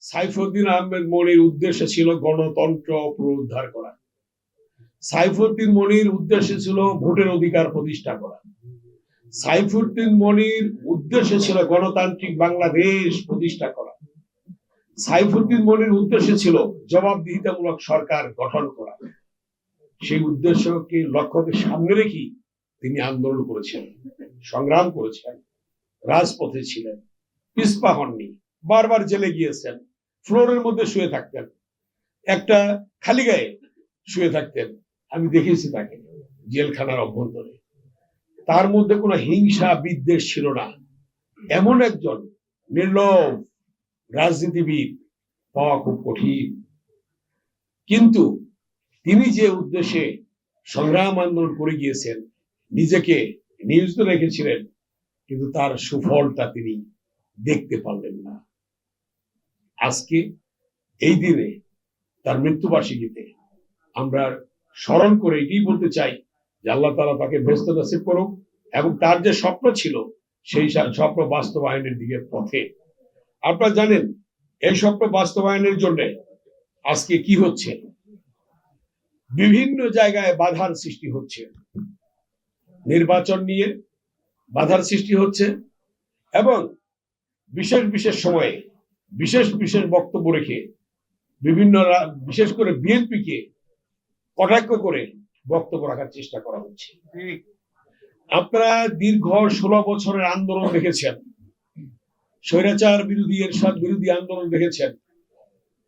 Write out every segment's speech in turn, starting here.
সাইফুদ্দিন আহমেদ মনির উদ্দেশ্য ছিল গণতন্ত্র পুনরুদ্ধার করা। সাইফুদ্দিন মনির উদ্দেশ্য ছিল ভোটের অধিকার প্রতিষ্ঠা করা। সাইফুদ্দিন মনির উদ্দেশ্য ছিল গণতান্ত্রিক বাংলাদেশ প্রতিষ্ঠা করা। সাইফুদ্দিন মনির উদ্দেশ্য ছিল জবাবদিহিতামূলক সরকার গঠন করা। সেই উদ্দেশ্যকে লক্ষ্যকে সামনে রেখে তিনি আন্দোলন করেছেন, সংগ্রাম করেছেন, রাজপথে ছিলেন, পিছপা হননি, বারবার জেলে গিয়েছেন, ফ্লোরের মধ্যে শুয়ে থাকতেন, একটা খালি গায়ে শুয়ে থাকতেন। আমি দেখেছি তাকে জেলখানার অভ্যন্তরে। তার মধ্যে কোনো হিংসা বিদ্বেষ ছিল না। এমন একজন নির্লোভ রাজনীতিবিদ পাওয়া খুব কঠিন। কিন্তু তিনি যে উদ্দেশ্যে সংগ্রাম আন্দোলন করে গিয়েছেন, নিজেকে নিয়োজিত রেখেছিলেন, কিন্তু তার সুফলটা তিনি দেখতে পারলেন না। আজকে এই দিনে তার মৃত্যুবার্ষিকীতে আমরা স্মরণ করে এটাই বলতে চাই যে আল্লাহ তাআলা তাকে বেহেশত নসিব করুক এবং তার যে স্বপ্ন ছিল সেই স্বপ্ন বাস্তবায়নের দিকে পথে। আপনারা জানেন এই স্বপ্ন বাস্তবায়নের জন্য আজকে কি হচ্ছে, বিভিন্ন জায়গায় বাধার সৃষ্টি হচ্ছে। নির্বাচন নিয়ে বাধার সৃষ্টি হচ্ছে এবং বিশেষ বিশেষ সময়ে বিশেষ বিশেষ বক্তব্য রেখে বিভিন্ন বিশেষ করে বিএনপিকে কটাক্ষ করে বক্তব্য রাখার চেষ্টা করা হচ্ছে। আপনারা দীর্ঘ 16 বছরের আন্দোলন দেখেছেন, স্বৈরাচার বিরোধী এরশাদ বিরোধী আন্দোলন দেখেছেন।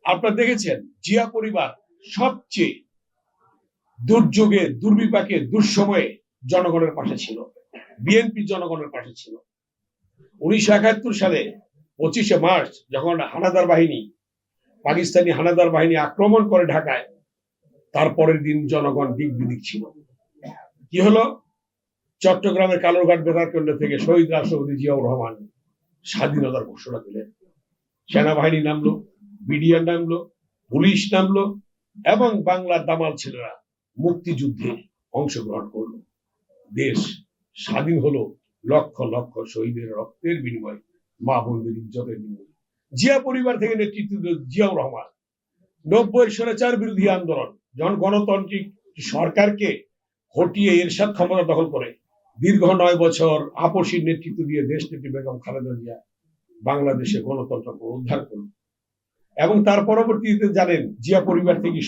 আপনারা দেখেছেন জিয়া পরিবার সবচেয়ে দুর্যোগে, দুর্বিপাকে, দুঃসময়ে জনগণের পাশে ছিল, বিএনপি জনগণের পাশে ছিল। 1971 সালে 25শে মার্চ যখন হানাদার বাহিনী, পাকিস্তানি হানাদার বাহিনী আক্রমণ করে ঢাকায়, তারপরের দিন জনগণ দিক বিদিক ছিল। কি হলো? চট্টগ্রামের কালুরঘাট বেতার কেন্দ্র থেকে শহীদ রাষ্ট্রপতি জিয়াউর রহমান স্বাধীনতার ঘোষণা দিলেন। সেনাবাহিনী নামলো, বিডিআর নামলো, পুলিশ নামলো এবং বাংলার দামাল ছেলেরা মুক্তিযুদ্ধে অংশগ্রহণ করলো। দেশ স্বাধীন হলো লক্ষ লক্ষ শহীদের রক্তের বিনিময়ে, মা বোনদের ইজ্জতের বিনিময়ে। জিয়া পরিবার থেকে নেতৃত্ব দিল জিয়াউর রহমান। 90-এর স্বৈরাচার বিরোধী আন্দোলন যখন গণতান্ত্রিক সরকারকে হটিয়ে এরশাদ ক্ষমতা দখল করে দীর্ঘ 9 বছর আপসীর নেতৃত্ব দিয়ে দেশনেত্রী বেগম খালেদা জিয়া বাংলাদেশে গণতন্ত্র পুনরুদ্ধার করল। এবং তার পরবর্তীতে জানেন জিয়া পরিবার থেকে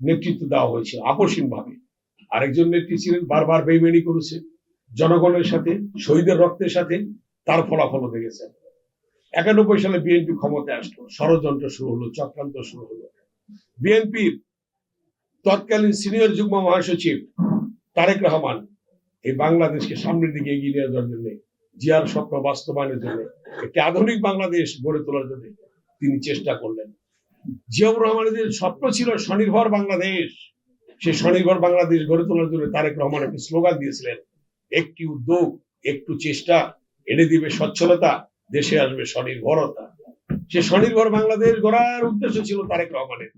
নেতৃত্ব দেওয়া হয়েছিল আপসীন ভাবে। আরেকজন নেত্রী ছিলেন, বারবার বেইমানি করেছে জনগণের সাথে, শহীদের রক্তের সাথে, তার ফলাফল দেখেছেন। 91 সালে বিএনপি ক্ষমতায় আসলো, ষড়যন্ত্র শুরু হলো, চক্রান্ত শুরু হলো। বিএনপির তৎকালীন সিনিয়র যুগ্ম মহাসচিব তারেক রহমান এই বাংলাদেশকে সামনের দিকে এগিয়ে নিয়ে যাওয়ার জন্য, জিয়ার স্বপ্ন বাস্তবায়নের জন্য, একটি আধুনিক বাংলাদেশ গড়ে তোলার জন্য তিনি চেষ্টা করলেন। জিয়াউর রহমানের যে স্বপ্ন ছিল স্বনির্ভর বাংলাদেশ, সেই স্বনির্ভর বাংলাদেশ গড়ে তোলার জন্য তারেক রহমান একটি স্লোগান দিয়েছিলেন, একটি উদ্যোগ, একটু চেষ্টা এনে দিবে সচ্ছলতা, দেশে আসবে স্বনির্ভরতা। সে স্বনির্ভর বাংলাদেশ গড়ার উদ্দেশ্য ছিল তারেক রহমানের।